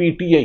PTI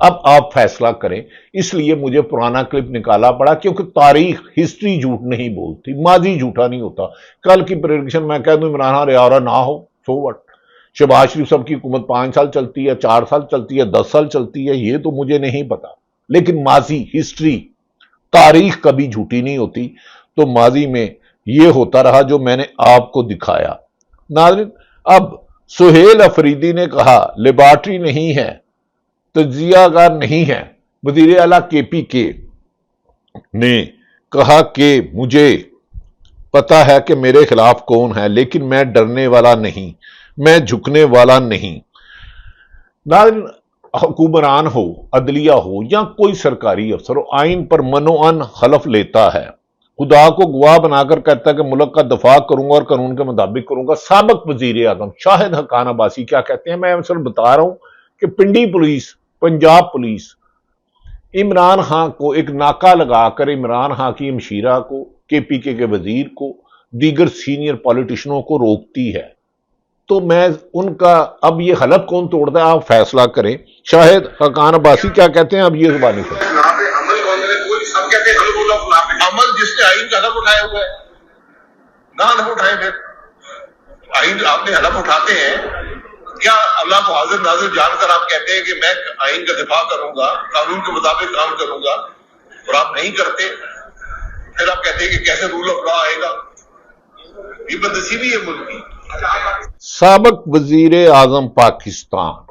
اب آپ فیصلہ کریں. اس لیے مجھے پرانا کلپ نکالا پڑا کیونکہ تاریخ ہسٹری جھوٹ نہیں بولتی، ماضی جھوٹا نہیں ہوتا. کل کی پریڈکشن میں کہہ دوں عمران خان ریارہ نہ ہو، سو وٹ. شہباز شریف صاحب کی حکومت 5 سال چلتی ہے، 4 سال چلتی ہے، 10 سال چلتی ہے، یہ تو مجھے نہیں پتا. لیکن ماضی، ہسٹری، تاریخ کبھی جھوٹی نہیں ہوتی. تو ماضی میں یہ ہوتا رہا جو میں نے آپ کو دکھایا. ناظرین، اب سہیل افریدی نے کہا لیبارٹری نہیں ہے، تجزیہ کار نہیں ہے. وزیر اعلیٰ کے پی کے نے کہا کہ مجھے پتا ہے کہ میرے خلاف کون ہے، لیکن میں ڈرنے والا نہیں، میں جھکنے والا نہیں. ناظرین، حکمران ہو، عدلیہ ہو یا کوئی سرکاری افسر ہو، آئین پر منوعن حلف لیتا ہے، خدا کو گواہ بنا کر کہتا ہے کہ ملک کا دفاع کروں گا اور قانون کے مطابق کروں گا. سابق وزیر اعظم شاہد حقان عباسی کیا کہتے ہیں؟ میں اصل بتا رہا ہوں کہ پنڈی پولیس، پنجاب پولیس عمران خان کو ایک ناکہ لگا کر عمران خان کی ہمشیرہ کو، کے پی کے وزیر کو، دیگر سینئر پولیٹیشنوں کو روکتی ہے. تو میں ان کا اب یہ حلف کون توڑتا ہے، آپ فیصلہ کریں. شاہد حقان عباسی کیا کہتے ہیں، اب یہ زبانی سنیں. عمل جس نے آئین کا حلف اٹھایا ہوا ہے، نہ حلف اٹھائے. پھر آئین آپ نے حلف اٹھاتے ہیں، کیا اللہ کو حاضر ناظر جان کر آپ کہتے ہیں کہ میں آئین کا دفاع کروں گا، قانون کے مطابق کام کروں گا، اور آپ نہیں کرتے؟ پھر آپ کہتے ہیں کہ کیسے رول آف لا آئے گا؟ یہ بدنصیبی ہے ملک کی. سابق وزیر اعظم پاکستان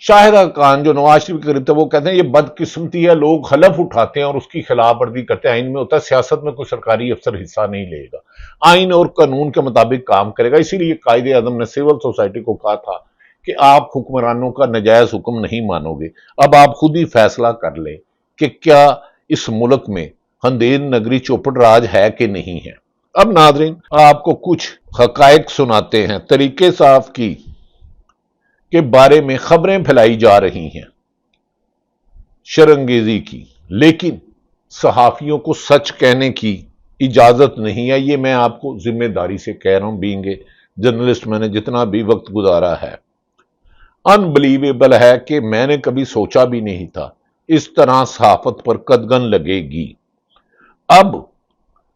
شاہد حقان جو نواز شریف کے قریب تھے، وہ کہتے ہیں یہ بدقسمتی ہے، لوگ حلف اٹھاتے ہیں اور اس کی خلاف ورزی کرتے ہیں. آئین میں ہوتا ہے، سیاست میں کوئی سرکاری افسر حصہ نہیں لے گا، آئین اور قانون کے مطابق کام کرے گا. اسی لیے قائد اعظم نے سول سوسائٹی کو کہا تھا کہ آپ حکمرانوں کا نجائز حکم نہیں مانو گے. اب آپ خود ہی فیصلہ کر لیں کہ کیا اس ملک میں ہندین نگری چوپڑ راج ہے کہ نہیں ہے. اب ناظرین، آپ کو کچھ حقائق سناتے ہیں. طریقے صاف کی کے بارے میں خبریں پھیلائی جا رہی ہیں شرنگیزی کی، لیکن صحافیوں کو سچ کہنے کی اجازت نہیں ہے. یہ میں آپ کو ذمہ داری سے کہہ رہا ہوں، بینگ اے جرنلسٹ میں نے جتنا بھی وقت گزارا ہے. انبلیویبل ہے کہ میں نے کبھی سوچا بھی نہیں تھا اس طرح صحافت پر قدغن لگے گی. اب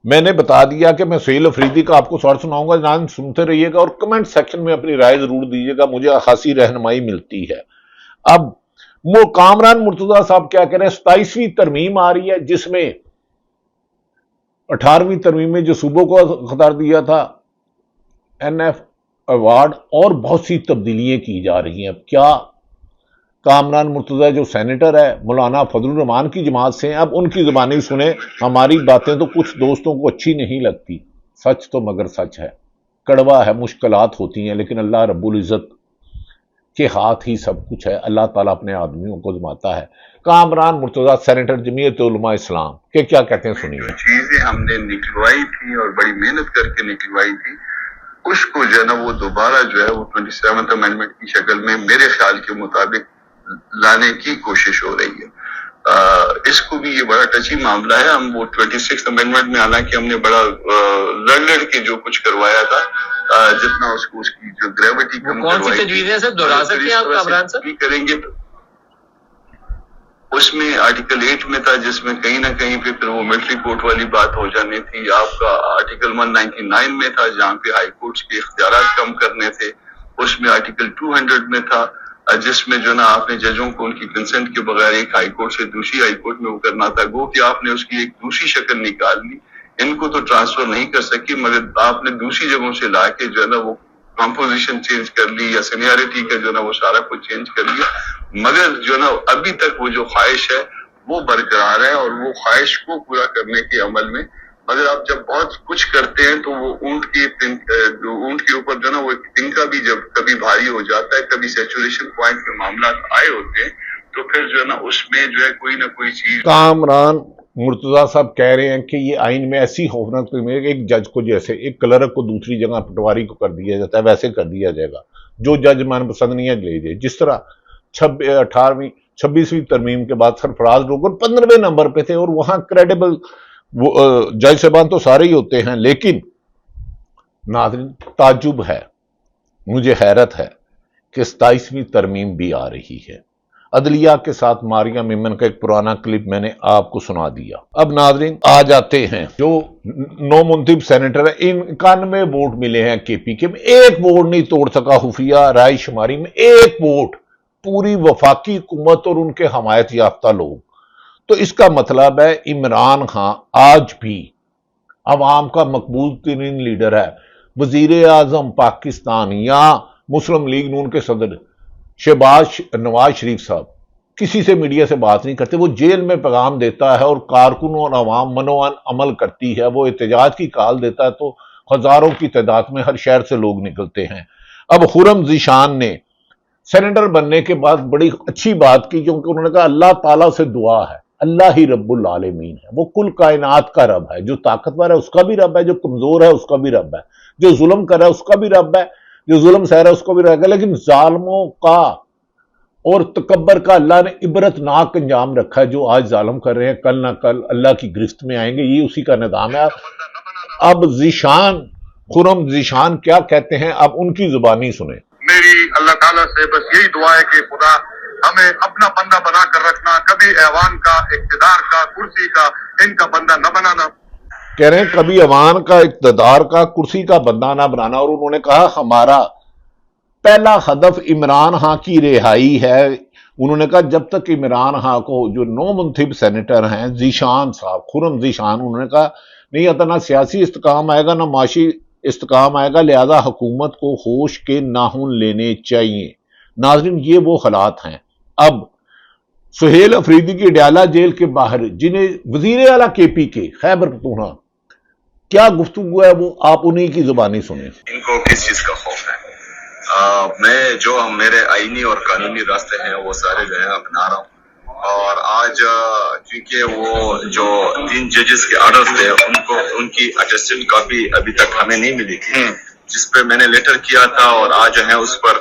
میں نے بتا دیا کہ میں سہیل افریدی کا آپ کو سوال سناؤں گا، جان سنتے رہیے گا اور کمنٹ سیکشن میں اپنی رائے ضرور دیجیے گا، مجھے خاصی رہنمائی ملتی ہے. اب کامران مرتضیٰ صاحب کیا کہہ رہے ہیں؟ 27ویں ترمیم آ رہی ہے، جس میں 18ویں ترمیم میں جو صوبوں کو اختیار دیا تھا این ایف ایوارڈ، اور بہت سی تبدیلیاں کی جا رہی ہیں. کیا کامران مرتضیٰ جو سینیٹر ہے مولانا فضل الرحمان کی جماعت سے ہیں، اب ان کی زبانی سنیں. ہماری باتیں تو کچھ دوستوں کو اچھی نہیں لگتی، سچ تو مگر سچ ہے، کڑوا ہے، مشکلات ہوتی ہیں، لیکن اللہ رب العزت کے ہاتھ ہی سب کچھ ہے. اللہ تعالیٰ اپنے آدمیوں کو زماتا ہے. کامران مرتضیٰ سینیٹر جمعیت علماء اسلام کہ کیا کہتے ہیں، سنیے. جو چیزیں ہم نے نکلوائی تھی اور بڑی محنت کر کے نکلوائی تھی، اس کو جو ہے نا وہ دوبارہ جو ہے وہ 27th امینڈمنٹ کی شکل میں میرے خیال کے مطابق لانے کی کوشش ہو رہی ہے. اس کو بھی یہ بڑا ٹچی معاملہ ہے. ہم وہ 26th امینڈمنٹ میں حالانکہ ہم نے بڑا لڑ کے جو کچھ کروایا تھا، جتنا اس کو اس کی جو گریوٹی کم کون سی تجویز ہے سر، دہرا سکتے ہیں آپ کامران صاحب؟ کریں گے. اس میں آرٹیکل 8 میں تھا، جس میں کہیں نہ کہیں پہ پھر وہ ملٹری کورٹ والی بات ہو جانی تھی. آپ کا آرٹیکل 199 میں تھا، جہاں پہ ہائی کورٹس کے اختیارات کم کرنے تھے. اس میں آرٹیکل 200 میں تھا، جس میں جو نا آپ نے ججوں کو ان کی کنسنٹ کے بغیر ایک ہائی کورٹ سے دوسری ہائی کورٹ میں وہ کرنا تھا. گو کہ آپ نے اس کی ایک دوسری شکل نکال لی. ان کو تو ٹرانسفر نہیں کر سکی، مگر آپ نے دوسری جگہوں سے لا کے جو ہے نا وہ کمپوزیشن چینج کر لی، یا سینیارٹی کا جو ہے نا وہ سارا کچھ چینج کر لیا. مگر جو ہے نا ابھی تک وہ جو خواہش ہے وہ برقرار ہے، اور وہ خواہش کو پورا کرنے کے عمل میں مگر آپ جب بہت کچھ کرتے ہیں تو وہ اونٹ کے اوپر جو ہے نا وہ تنکا بھی جب کبھی بھاری ہو جاتا ہے، کبھی سیچوریشن پوائنٹ پہ معاملات آئے ہوتے ہیں، تو پھر جو ہے نا اس میں جو ہے کوئی نہ کوئی چیز. کامران مرتضیٰ صاحب کہہ رہے ہیں کہ یہ آئین میں ایسی خوفناک ایک جج کو، جیسے ایک کلرک کو دوسری جگہ پٹواری کو کر دیا جاتا ہے، ویسے کر دیا جائے گا. جو جج من پسند نہیں ہے لے جائے. جس طرح 26ویں ترمیم کے بعد سرفراز لوگن 15ویں نمبر پہ تھے، اور وہاں کریڈیبل جج صاحبان تو سارے ہی ہوتے ہیں. لیکن ناظرین، تعجب ہے، مجھے حیرت ہے کہ 27ویں ترمیم بھی آ رہی ہے. عدلیہ کے ساتھ ماریا میمن کا ایک پرانا کلپ میں نے آپ کو سنا دیا۔ اب ناظرین آ جاتے ہیں جو نو منتخب سینیٹر ہیں، ان 91 ووٹ ملے ہیں کے پی کے میں، ایک ووٹ نہیں توڑ سکا خفیہ رائے شماری میں، ایک ووٹ پوری وفاقی حکومت اور ان کے حمایت یافتہ لوگ۔ تو اس کا مطلب ہے عمران خان آج بھی عوام کا مقبول ترین لیڈر ہے۔ وزیر اعظم پاکستان یا مسلم لیگ نون کے صدر نواز شریف صاحب کسی سے میڈیا سے بات نہیں کرتے، وہ جیل میں پیغام دیتا ہے اور کارکنوں اور عوام منوان عمل کرتی ہے، وہ احتجاج کی کال دیتا ہے تو ہزاروں کی تعداد میں ہر شہر سے لوگ نکلتے ہیں۔ اب خرم ذیشان نے سینیٹر بننے کے بعد بڑی اچھی بات کی، کیونکہ انہوں نے کہا اللہ تعالیٰ سے دعا ہے، اللہ ہی رب العالمین ہے، وہ کل کائنات کا رب ہے، جو طاقتور ہے اس کا بھی رب ہے، جو کمزور ہے اس کا بھی رب ہے، جو ظلم کر رہا ہے اس کا بھی رب ہے، جو ظلم سہ رہا ہے اس کو بھی رہے گا۔ لیکن ظالموں کا اور تکبر کا اللہ نے عبرت ناک انجام رکھا ہے، جو آج ظالم کر رہے ہیں کل نہ کل اللہ کی گرفت میں آئیں گے، یہ اسی کا نظام ہے۔ اب خرم ذیشان کیا کہتے ہیں، اب ان کی زبانی سنیں۔ میری اللہ تعالیٰ سے بس یہی دعا ہے کہ خدا ہمیں اپنا بندہ بنا کر رکھنا، کبھی ایوان کا، اقتدار کا، کرسی کا ان کا بندہ نہ بنانا۔ کہہ رہے ہیں کبھی ایوان کا، اقتدار کا، کرسی کا بندہ نہ بنانا، اور انہوں نے کہا ہمارا پہلا ہدف عمران خان کی رہائی ہے۔ انہوں نے کہا جب تک عمران خان کو، جو نو منتخب سینیٹر ہیں ذیشان صاحب، خرم ذیشان، انہوں نے کہا نہیں آتا، نہ سیاسی استحکام آئے گا نہ معاشی استحکام آئے گا، لہذا حکومت کو ہوش کے ناخن لینے چاہیے۔ ناظرین یہ وہ حالات ہیں۔ اب سہیل افریدی کی ڈیالہ جیل کے باہر جنہیں وزیر اعلیٰ کے پی کے خیبر پختونخوا کیا گفتگو ہے، وہ آپ انہی کی زبانی سنیں۔ ان کو کس چیز کا خوف ہے؟ میں جو میرے آئینی اور قانونی راستے ہیں وہ سارے جو ہے اپنا رہا ہوں، اور آج کیونکہ وہ جو 3 ججز کے آرڈر تھے ان کی اٹیسٹڈ کاپی ابھی تک ہمیں نہیں ملی تھی، جس پہ میں نے لیٹر کیا تھا، اور آج جو ہے اس پر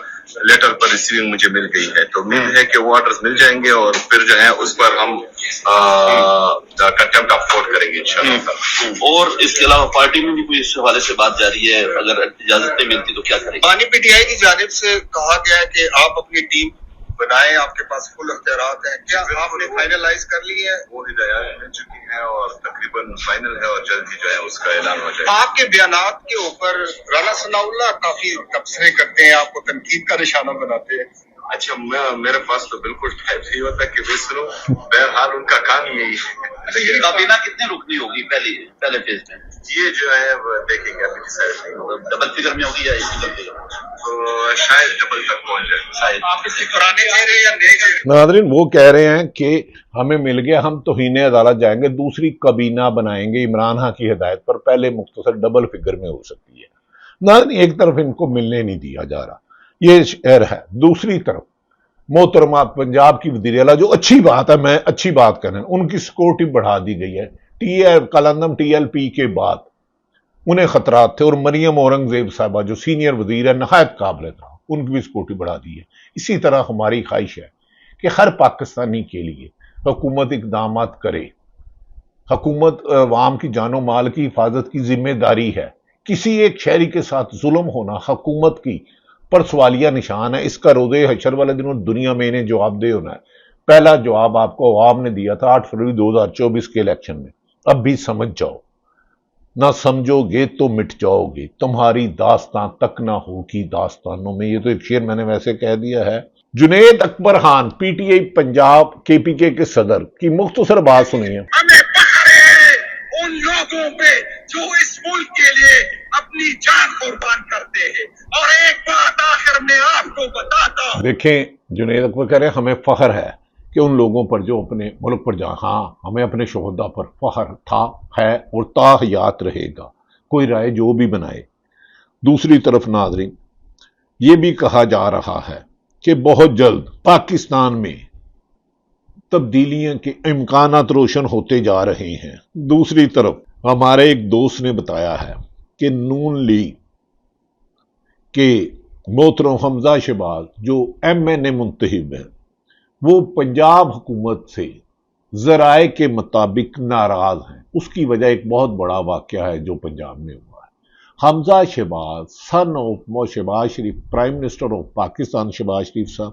لیٹر پر ریسیونگ مجھے مل گئی ہے، تو امید ہے کہ وہ آرڈرز مل جائیں گے اور پھر جو ہے اس پر ہم کنٹمپٹ آف کورٹ کریں گے انشاءاللہ۔ اور اس کے علاوہ پارٹی میں بھی کوئی اس حوالے سے بات جاری ہے، اگر اجازت نہیں ملتی تو کیا کریں گے؟ بانی پی ٹی آئی کی جانب سے کہا گیا ہے کہ آپ اپنی ٹیم بنائیں، آپ کے پاس فل اختیارات ہیں، کیا آپ نے فائنلائز کر لی ہے؟ وہ ہدایات مل چکی ہیں اور تقریباً فائنل ہے، اور جلد ہی جو ہے اس کا اعلان ہو جائے گا۔ آپ کے بیانات کے اوپر رانا ثناء اللہ کافی تبصرے کرتے ہیں، آپ کو تنقید کا نشانہ بناتے ہیں۔ اچھا میرے پاس تو بالکل ٹائپ نہیں ہوتا کہ میں سنوں، بہرحال ان کا کام یہی ہے۔ کابینہ کتنے رکنی ہوگی پہلے فیز میں؟ یہ جو ہے وہ دیکھیں گے، ابھی ڈیسائیڈ نہیں ہوگا، ڈبل فگر میں ہوگی یا سنگل فگر؟ تو شاید ڈبل تک پہنچ جائے شاید۔ آپ اس کے پرانے چہرے یا نئے چہرے؟ ناظرین وہ کہہ رہے ہیں کہ ہمیں مل گیا، ہم توہین عدالت جائیں گے، دوسری کابینہ بنائیں گے عمران خان کی ہدایت پر، پہلے مختصر ڈبل فگر میں ہو سکتی ہے۔ ناظرین ایک طرف ان کو ملنے نہیں دیا جا رہا، یہ شعر ہے، دوسری طرف محترمہ پنجاب کی وزیر اعلیٰ، جو اچھی بات ہے، میں اچھی بات کر رہے ہیں، ان کی سیکورٹی بڑھا دی گئی ہے۔ کالندم ٹی ایل پی کے بعد انہیں خطرات تھے، اور مریم اورنگزیب صاحبہ جو سینئر وزیر ہے، نہایت قابل احترام، ان کی بھی سیکورٹی بڑھا دی ہے۔ اسی طرح ہماری خواہش ہے کہ ہر پاکستانی کے لیے حکومت اقدامات کرے، حکومت عوام کی جان و مال کی حفاظت کی ذمہ داری ہے، کسی ایک شہری کے ساتھ ظلم ہونا حکومت کی پر سوالیہ نشان ہے، اس کا روز حشر والے دنوں دنیا میں انہیں جواب دہ ہونا ہے۔ پہلا جواب آپ کو عوام نے دیا تھا 8 فروری 2024 کے الیکشن میں، اب بھی سمجھ جاؤ، نہ سمجھو گے تو مٹ جاؤ گے، تمہاری داستان تک نہ ہوگی داستانوں میں۔ یہ تو ایک شعر میں نے ویسے کہہ دیا ہے۔ Junaid Akbar Khan P T I Punjab K P کے صدر کی مختصر بات سنیے۔ ہمیں فخر ہے ان لوگوں پہ جو اس ملک کے لیے اپنی جان قربان کرتے ہیں، اور ایک بات آخر میں آپ کو بتاتا ہوں۔ دیکھیں جنید اکبر کہہ رہے ہیں ہمیں فخر ہے کہ ان لوگوں پر جو اپنے ملک پر ہاں ہمیں اپنے شہداء پر فخر تھا، ہے اور تا حیات رہے گا، کوئی رائے جو بھی بنائے۔ دوسری طرف ناظرین یہ بھی کہا جا رہا ہے کہ بہت جلد پاکستان میں تبدیلیاں کے امکانات روشن ہوتے جا رہے ہیں۔ دوسری طرف ہمارے ایک دوست نے بتایا ہے کہ نون لیگ کے محترم حمزہ شہباز جو ایم این اے منتخب ہیں، وہ پنجاب حکومت سے ذرائع کے مطابق ناراض ہیں۔ اس کی وجہ ایک بہت بڑا واقعہ ہے جو پنجاب میں ہوا ہے۔ Hamza Shahbaz, son of Shahbaz Sharif, prime minister of Pakistan Shahbaz Sharif صاحب،